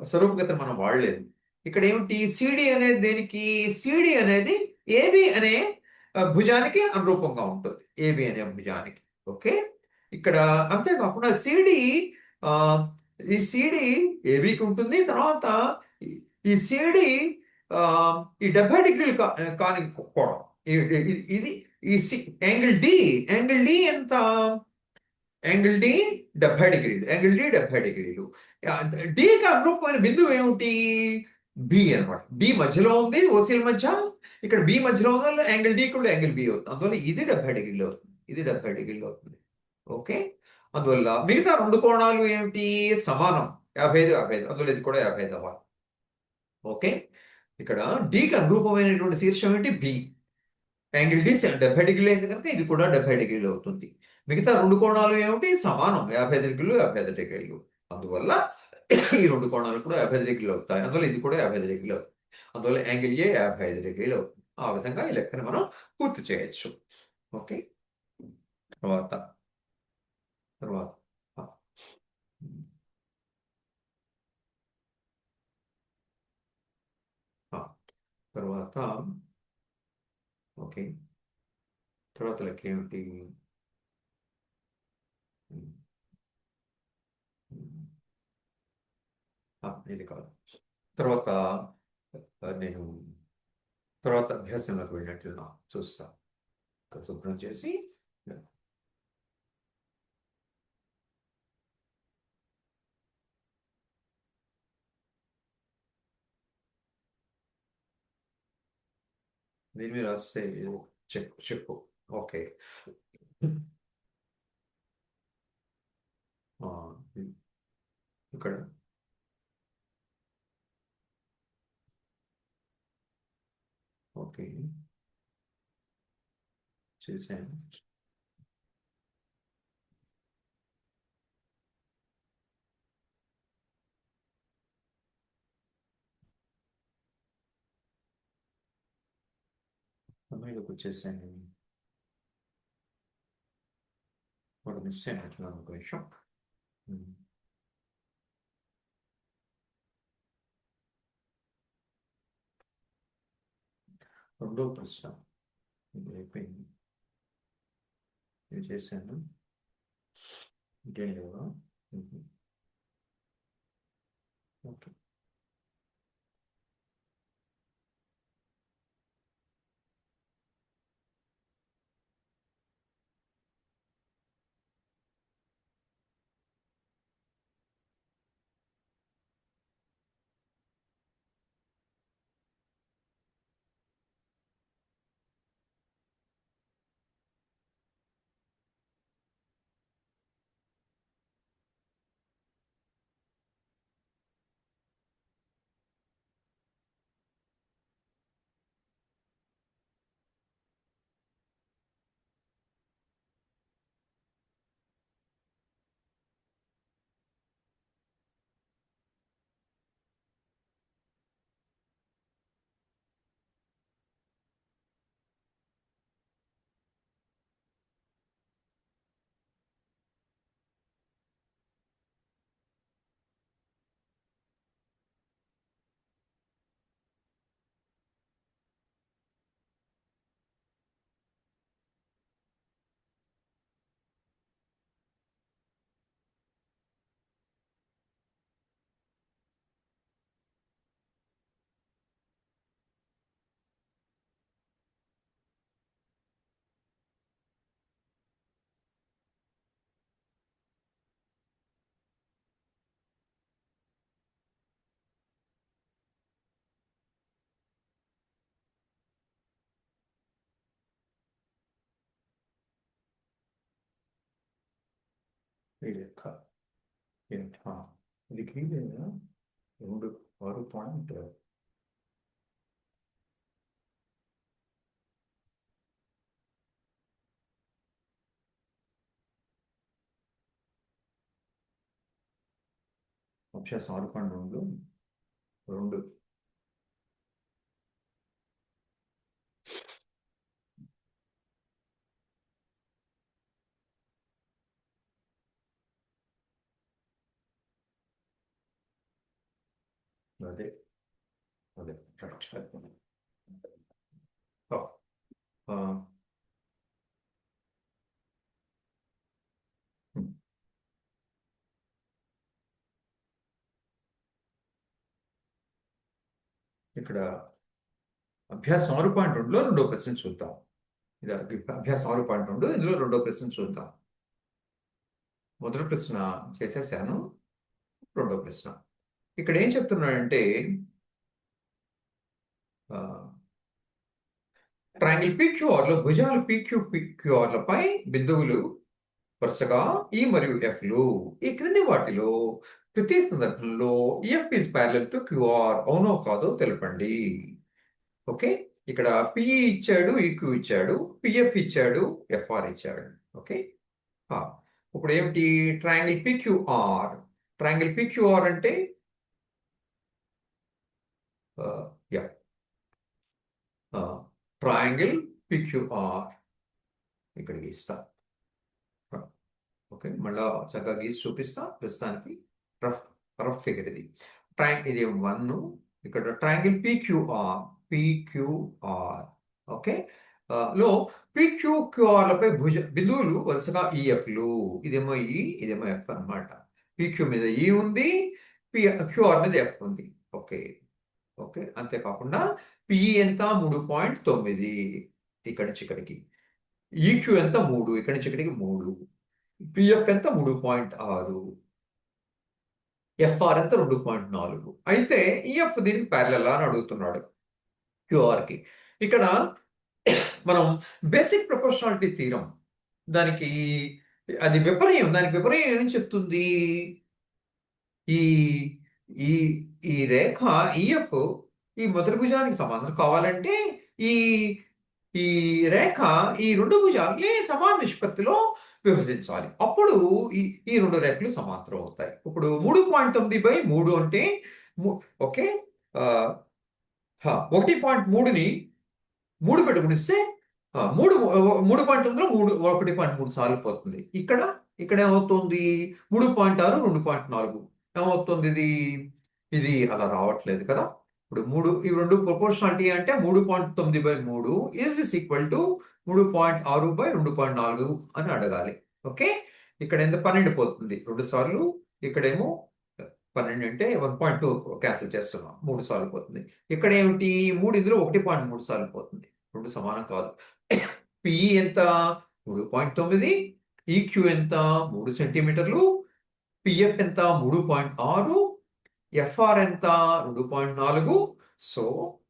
స్వరూపకతను మనం వాడలేదు. ఇక్కడ ఏమిటి? సిడి అనేది దేనికి? సిడి అనేది ఏబి అనే భుజానికి అనురూపంగా ఉంటుంది. ఏబి అనే భుజానికి. ఓకే. ఇక్కడ అంతేకాకుండా ఈ సిడి ఏబికి ఉంటుంది. తర్వాత ఈ సిడి ఈ 70 డిగ్రీలు కాని కోణం. ఇది ఈ యాంగిల్ డి ఎంత? యాంగిల్ డి 70 డిగ్రీలు. యాంగిల్ డి 70 డిగ్రీలు. డికి అనురూపమైన బిందువు ఏమిటి? బి అనమాట. డి మధ్యలో ఉంది ఓసీల మధ్య. ఇక్కడ బి మధ్యలో ఉంది. యాంగిల్ డి కూడా యాంగిల్ బి అవుతుంది. అందువల్ల ఇది 70 డిగ్రీలు అవుతుంది. ఇది 70 డిగ్రీలు అవుతుంది. ఓకే. అందువల్ల మిగతా రెండు కోణాలు ఏమిటి? సమానం, 55 55. అందువల్ల ఇది కూడా 55 అవ్వాలి. ఓకే. ఇక్కడ డికి అనురూపమైనటువంటి శీర్షం ఏంటి? బి. యాంగిల్ డి 70 డిగ్రీలు అయింది కనుక ఇది కూడా 70 డిగ్రీలు అవుతుంది. మిగతా రెండు కోణాలు ఏమిటి? సమానం, 55 డిగ్రీలు 55 డిగ్రీలు. అందువల్ల ఈ రెండు కోణాలు కూడా 55 డిగ్రీలు అవుతాయి. అందువల్ల ఇది కూడా 55 డిగ్రీలు అవుతుంది. అందువల్ల యాంగిల్ ఏ 55 డిగ్రీలు అవుతుంది. ఆ విధంగా ఈ లెక్కను మనం పూర్తి చేయొచ్చు. ఓకే. తర్వాత తర్వాత తర్వాత ఓకే, తర్వాత లెక్క ఏమిటి? ఇది కాదు. తర్వాత నేను తర్వాత అభ్యాసంలోకి వెళ్ళినట్లు చూస్తా. శుభ్రం చేసి దీని మీద రాస్తే చెప్పు. ఓకే. ఆ, ఇక్కడ ఓకే చేశాను. అమ్మాయిలోకి వచ్చేసాను. వాడు మిస్ అయినట్టున్నాను ఒక విషయం. రెండో ప్రశ్న ఇది అయిపోయింది. ఇది చేశాను. ఇంకేం లేవా? ఓకే. ఈ లెక్క ఇది క్లియర్. 6 అభ్యాసం 6.2 అదే అదే కరెక్ట్. ఇక్కడ అభ్యాసం 6.2లో రెండో ప్రశ్న చూద్దాం. ఇది అభ్యాసం 6.2, ఇందులో రెండో ప్రశ్న చూద్దాం. మొదటి ప్రశ్న చేసేసాను. రెండో ప్రశ్న ఇక్కడ ఏం చెప్తున్నాడంటే ట్రయాంగిల్ PQRలో భుజాలు PQRలపై బిందువులు వరుసగా E మరియు Fలు. ఈ క్రింది వాటిలో ప్రతి సందర్భంలో F is parallel to QR. అవునో కాదో తెలపండి. ఓకే, ఇక్కడ PE ఇచ్చాడు, EQ ఇచ్చాడు, PF ఇచ్చాడు, FR ఇచ్చాడు. ఓకే, ఇప్పుడు ఏమిటి ట్రయాంగిల్ PQR? ట్రయాంగిల్ PQR అంటే ట్రయాంగిల్ PQR ఇక్కడ గీస్తా. ఓకే, మళ్ళా చక్కగా గీసి చూపిస్తా. ప్రస్తుతానికి రఫ్ ఫిగర్ ఇది. ఇది 1. ఇక్కడ ట్రయాంగిల్ PQR పిక్యూఆర్. ఓకే, లో పిక్యూఆర్లపై బిందువులు వరుసగా ఈఎఫ్లు. ఇదేమో ఈ, ఇదేమో ఎఫ్ అన్నమాట. పిక్యూ మీద ఈ ఉంది, క్యూఆర్ మీద ఎఫ్ ఉంది. ఓకే, ఓకే, అంతేకాకుండా పిఈ ఎంత 3.9 ఇక్కడి నుంచి ఇక్కడికి. ఈక్యూ ఎంత 3 ఇక్కడి నుంచి ఇక్కడికి 3. పిఎఫ్ ఎంత 3.6. ఎఫ్ఆర్ ఎంత 2.4. అయితే ఈఎఫ్ దీనికి ప్యారలల్ అని అడుగుతున్నాడు క్యూఆర్కి. ఇక్కడ మనం బేసిక్ ప్రపోర్షనాలిటీ థీరం దానికి అది విపర్యం, దానికి విపర్యం ఏం చెప్తుంది? ఈ ఈ ఈ రేఖ ఈఎఫ్ ఈ మొదటి భుజానికి సమాంతరం కావాలంటే ఈ ఈ రేఖ ఈ రెండు భుజాల్ని సమాన నిష్పత్తిలో విభజించాలి. అప్పుడు ఈ ఈ రెండు రేఖలు సమాంతరం అవుతాయి. ఇప్పుడు 3.9/3 అంటే ఓకే, 1.3ని 3 పెట్టి గుణిస్తే 3.9లో 1.3 సార్లు పోతుంది. ఇక్కడ ఏమవుతుంది? 3.6 2.4 ఏమవుతుంది? ఇది ఇది అలా రావట్లేదు కదా. ఇప్పుడు ఈ రెండు ప్రపోర్షనాలిటీ అంటే 3.9/3 ఈజ్ ఈక్వల్ టు 3.6/2.4 అని అడగాలి. ఓకే, ఇక్కడ ఎంత 12 పోతుంది 2 సార్లు, ఇక్కడేమో 12 అంటే 1.2 క్యాన్సిల్ చేస్తున్నాం, 3 సార్లు పోతుంది. ఇక్కడ ఏమిటి 3 ఇందులో 1.3 సార్లు పోతుంది. 2 సమానం కాదు. పిఈ ఎంత 3.9, ఈక్యూ ఎంత 3 సెంటీమీటర్లు, పిఎఫ్ ఎంత 3.6, ఎఫ్ఆర్ ఎంత 2.4. సో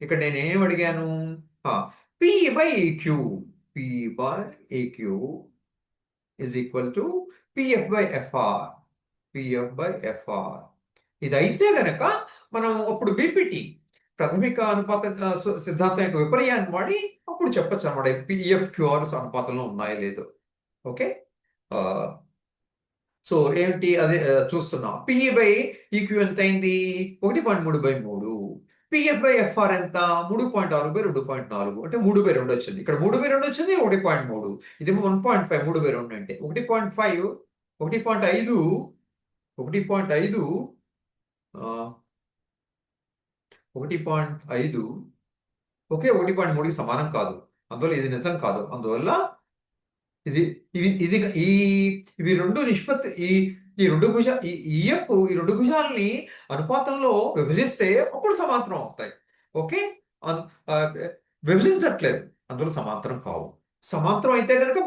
ఇక్కడ నేను ఏం అడిగాను? P/EQ, P/EQ is equal to PF/FR, PF/FR. ఇది అయితే గనక మనం అప్పుడు బీపీటీ ప్రాథమిక అనుపాత సిద్ధాంతం యొక్క విపర్యాన్ని వాడి అప్పుడు చెప్పచ్చు అనమాట పిఎఫ్ క్యూఆర్ అనుపాతంలో ఉన్నాయో లేదో. ఓకే, సో ఏంటి అదే చూస్తున్నాం. పిఈ/ఈక్యూ ఎంత అయింది? 1.3/3. పిఎఫ్/ఎఫ్ఆర్ ఎంత? 3.6/2.4 అంటే 3/2 వచ్చింది. ఇక్కడ 3/2 వచ్చింది, 1.3. ఇదేమో 1.5, 3/2 అంటే 1.5, 1.5, 1.5, 1.5 ఓకే, 1.3కి సమానం కాదు. అందువల్ల ఇది నిజం కాదు. అందువల్ల ఇది ఇది ఇవి రెండు నిష్పత్తి ఈ రెండు ఈఎఫ్ ఈ రెండు భుజాలని అనుపాతంలో విభజిస్తే అప్పుడు సమాంతరం అవుతాయి. ఓకే, విభజించట్లేదు, అందువల్ల సమాంతరం కావు. సమాంతరం అయితే కనుక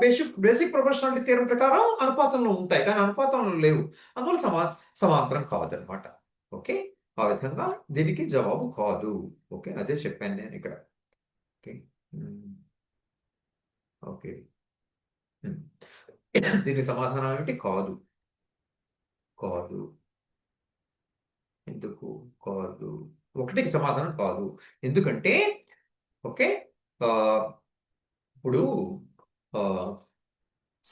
బేసిక్ ప్రొపోర్షనాలిటీ థియరం ప్రకారం అనుపాతంలో ఉంటాయి, కానీ అనుపాతంలో లేవు, అందువల్ల సమాంతరం కాదనమాట. ఓకే, ఆ విధంగా దీనికి జవాబు కాదు. ఓకే, అదే చెప్పాను నేను ఇక్కడ. ఓకే, ఓకే, దీనికి సమాధానం ఏమిటి? కాదు. కాదు. ఎందుకు కాదు? ఒకటికి సమాధానం కాదు. ఎందుకంటే ఓకే, ఇప్పుడు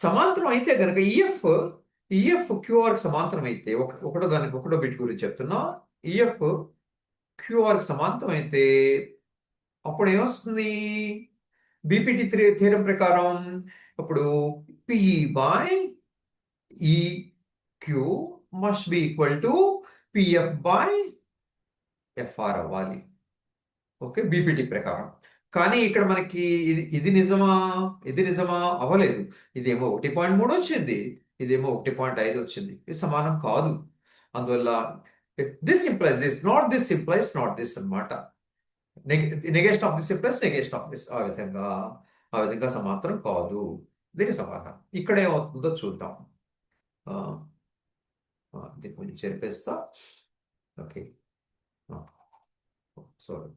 సమాంతరం అయితే కనుక ఈఎఫ్ క్యూఆర్కి సమాంతరం అయితే ఒకటో బిట్ గురించి చెప్తున్నా. ఈఎఫ్ క్యూఆర్కి సమాంతరం అయితే అప్పుడు ఏమొస్తుంది? బీపీటీ థియరం ప్రకారం ఇప్పుడు P/EQ must be equal to PF/FR అవ్వాలి. ఓకే, బీపీటీ ప్రకారం. కానీ ఇక్కడ మనకి ఇది నిజమా? ఇది నిజమా? అవ్వలేదు. ఇదేమో 1.3 వచ్చింది, ఇదేమో 1.5 వచ్చింది. ఇది సమానం కాదు. అందువల్ల this implies this, not this implies not this అనమాట. Negation of this implies negation of this. ఆ విధంగా సమాంతరం కాదు. దీని సమాధానం ఇక్కడ ఏమవుతుందో చూద్దాం. దీన్ని కొంచెం చెరిపేస్తా. Okay, sorry.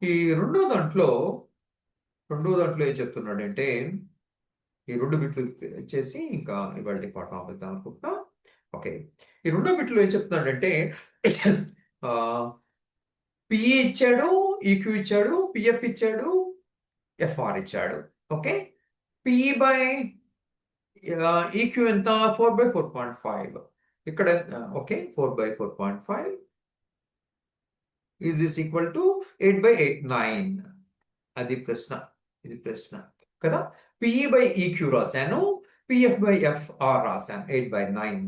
ఈ రెండో దాంట్లో ఏం చెప్తున్నాడంటే, ఈ 2 బిట్లు ఇచ్చేసి ఇంకా ఇవాళ పాఠం ఆపిద్దాం అనుకుంటున్నా. ఓకే, ఈ 2 బిట్లు ఏం చెప్తున్నాడంటే పిఈ ఇచ్చాడు, ఈక్యూ ఇచ్చాడు, పిఎఫ్ ఇచ్చాడు, ఎఫ్ఆర్ ఇచ్చాడు. ఓకే, P/EQ ఎంత? 4/4.5. ఇక్కడ okay, 4/4.5 is this equal to 8/8, 9. అది ప్రశ్న, ఇది ప్రశ్న కదా. పిఈ/ఈక్యూ రాశాను, పిఎఫ్/ఎఫ్ఆర్ రాశాను 8/9.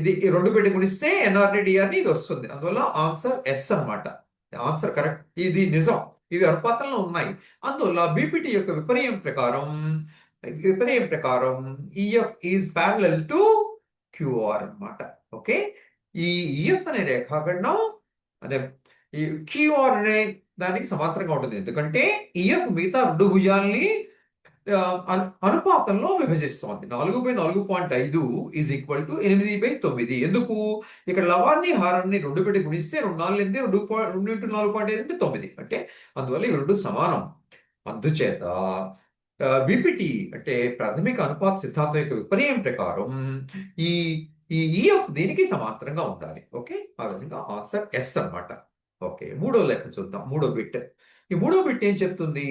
ఇది ఈ రెండు పెట్టి గుణిస్తే ఎన్ఆర్ని డిఆర్ని ఇది వస్తుంది. అందువల్ల ఆన్సర్ ఎస్ అన్నమాట. Answer correct. ఇది నిజం. ఇవి అనుపాతంలో ఉన్నాయి. అందువల్ల బీపీటీ యొక్క విపర్యం ప్రకారం EF is parallel to QR అన్నమాట. ఓకే, ఈ ఈఎఫ్ అనే రేఖాఖండం అదే ఈ క్యూఆర్ అనే దానికి సమాంతరంగా ఉంటుంది. ఎందుకంటే ఈఎఫ్ మిగతా రెండు భుజాల్ని అనుపాతంలో విభజిస్తోంది. 4/4.5 ఈజ్ ఈక్వల్ టు 8/9. ఎందుకు? ఇక్కడ లవాన్ని హారాన్ని 2 పెట్టి గుణిస్తే 2 4 8 2 ఇంటూ 4.5 అంటే 9. అంటే అందువల్ల ఈ రెండు సమానం. అందుచేత బిపిటి అంటే ప్రాథమిక అనుపాత సిద్ధాంతం యొక్క విపర్యం ప్రకారం ఈ ఈ ఈఎఫ్ దీనికి సమాంతరంగా ఉండాలి. ఓకే, ఆ విధంగా ఆన్సర్ ఎస్ అన్నమాట. ఓకే, మూడో లెక్క చూద్దాం. మూడో బిట్. ఈ మూడో బిట్ ఏం చెప్తుంది?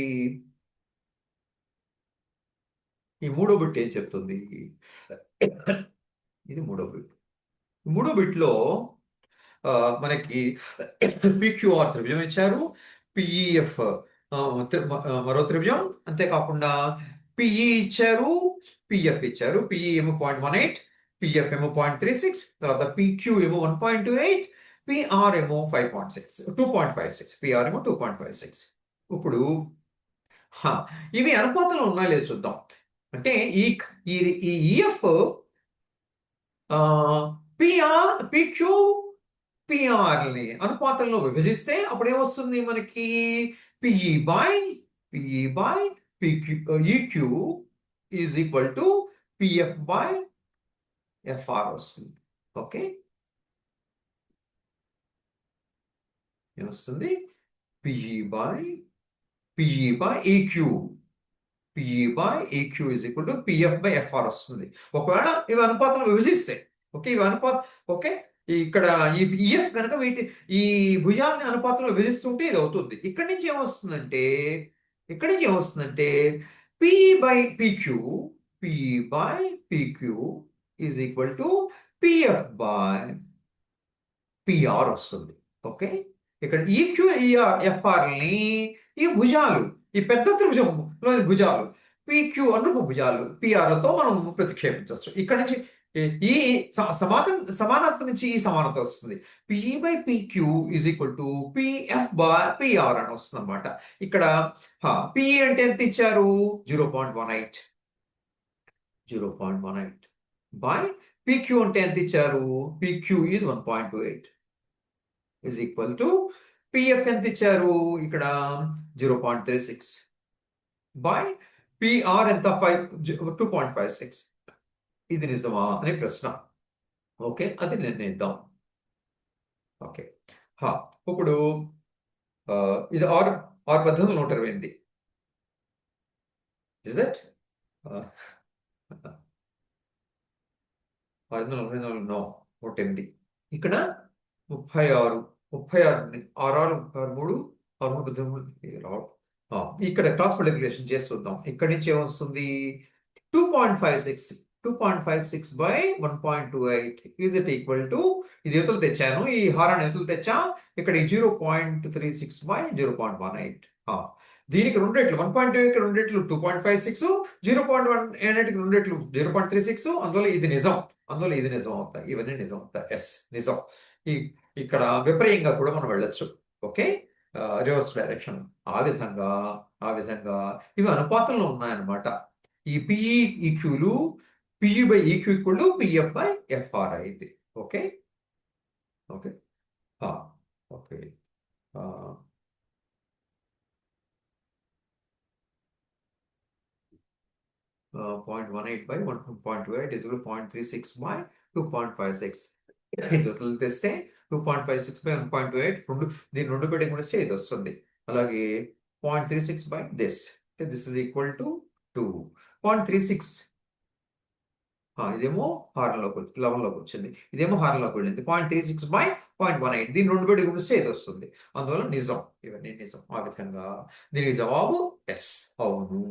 ఈ మూడో బిట్ ఏం చెప్తుంది? ఇది మూడో బిట్. మూడో బిట్లో మనకి పిక్యూఆర్ త్రిభుజం ఇచ్చారు, పిఈఎఫ్ మరో త్రిభుజం, అంతేకాకుండా పిఈ ఇచ్చారు, పిఎఫ్ ఇచ్చారు. పిఈ ఏమో 0.18, పిఎఫ్ ఏమో 0.36, తర్వాత పిక్యూ ఏమో 1.28, పిఆర్ ఏమో 2.56, పిఆర్ ఏమో 2.56. ఇప్పుడు ఇవి అనుపాతంలో ఉన్నాయో లేదో చూద్దాం. అంటే ఈ ఈఎఫ్ పిక్యూ పిఆర్ని అనుపాతంలో విభజిస్తే అప్పుడు ఏమొస్తుంది మనకి? PE by PQ EQ is equal to PF by FR వస్తుంది. ఓకే, ఏమొస్తుంది? PE by EQ is equal to PF by FR వస్తుంది. ఒకవేళ ఇవి అనుపాతంలో విభజిస్తే, ఓకే, ఓకే, ఇక్కడ ఈ ఈఎఫ్ కనుక ఈ భుజాన్ని అనుపాతంలో విభజిస్తుంటే ఇది అవుతుంది. ఇక్కడి నుంచి ఏమొస్తుందంటే P by PQ is equal to PF by PR వస్తుంది. ఓకే, ఇక్కడ ఈక్యూ ఎఫ్ఆర్ని ఈ భుజాలు, ఈ పెద్ద త్రిభుజంలోని భుజాలు పిక్యూ అనురూప భుజాలు పిఆర్తో మనం ప్రతిక్షేపించవచ్చు. ఇక్కడ నుంచి ఈ సమానత నుంచి ఈ సమానత వస్తుంది. PE by PQ is equal to PF by PR అని వస్తుంది అనమాట. ఇక్కడ పిఈ అంటే ఎంత ఇచ్చారు? 0.18 బై పిక్యూ అంటే ఎంత ఇచ్చారు? PQ is 1.28 is equal to PF ఎంత ఇచ్చారు? ఇక్కడ 0.36 బై పిఆర్ ఎంత? 2.56. ఇది నిజమా అనే ప్రశ్న. ఓకే, అది నిర్ణయిద్దాం. ఓకే, ఇప్పుడు ఇది 6/1828. ఇస్ ఇట్ 6/18 ఇక్కడ 36 6 ఇక్కడ క్రాస్ మల్టిప్లికేషన్ చేసి చూద్దాం. ఇక్కడి నుంచి ఏమొస్తుంది? 2.56 by 1.28 is it equal to, ఇది ఎతులు తెచ్చాను, ఈ హారాన్ని ఎతులు తెచ్చా, ఇక్కడ 0.36 బై 0.18. దీనికి 2 రెట్లు 1.28కి 2 రెట్లు 2.56, 0.18కి 2 రెట్లు 0.36. అందువల్ల ఇది నిజం అవుతాయి. ఇవన్నీ నిజం అవుతాయి. ఎస్, నిజం. ఇక్కడ విపర్యంగా కూడా మనం వెళ్ళొచ్చు. Okay, reverse direction. ఆ విధంగా ఇవి అనుపాతంలో ఉన్నాయన్నమాట. ఈ పిఈ ఈక్యూలు PE by EQ equal to PF by FR అయింది. Okay, 0.18 by 1.28 is equal to 0.36 by 2.56. ఇది తెస్తే 2.56 బై 1.28, దీని 2 పెట్టి గుణిస్తే ఇది వస్తుంది. అలాగే 0.36 by this is equal to 2.36. ఇదేమో లవంలోకి వచ్చింది, ఇదేమో హారంలోకి వెళ్ళింది. 0.36 బై 0.18, దీని 2 పెట్టి గుణిస్తే ఇది వస్తుంది. అందువల్ల నిజం, ఇవన్నీ నిజం. ఆ విధంగా దీనికి జవాబు ఎస్, అవును.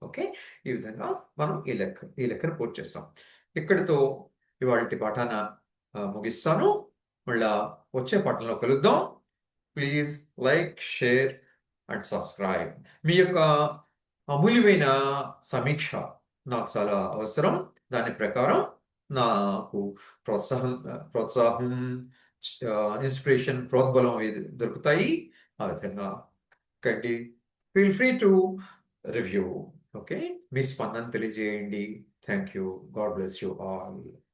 ఓకే, ఈ విధంగా మనం ఈ లెక్కను పూర్తి చేస్తాం. ఇక్కడితో ఇవాళ పాఠాన ముగిస్తాను. మళ్ళా వచ్చే పాఠంలో కలుద్దాం. Please like, share and subscribe. మీ యొక్క అమూల్యమైన సమీక్ష నాకు చాలా అవసరం. దాని ప్రకారం నాకు ప్రోత్సాహం ప్రోత్సాహం ఇన్స్పిరేషన్, ప్రోద్బలం అవి దొరుకుతాయి. ఆ విధంగా కండి feel free to review. Okay, మీ స్పందన తెలియజేయండి. Thank you. God bless you all.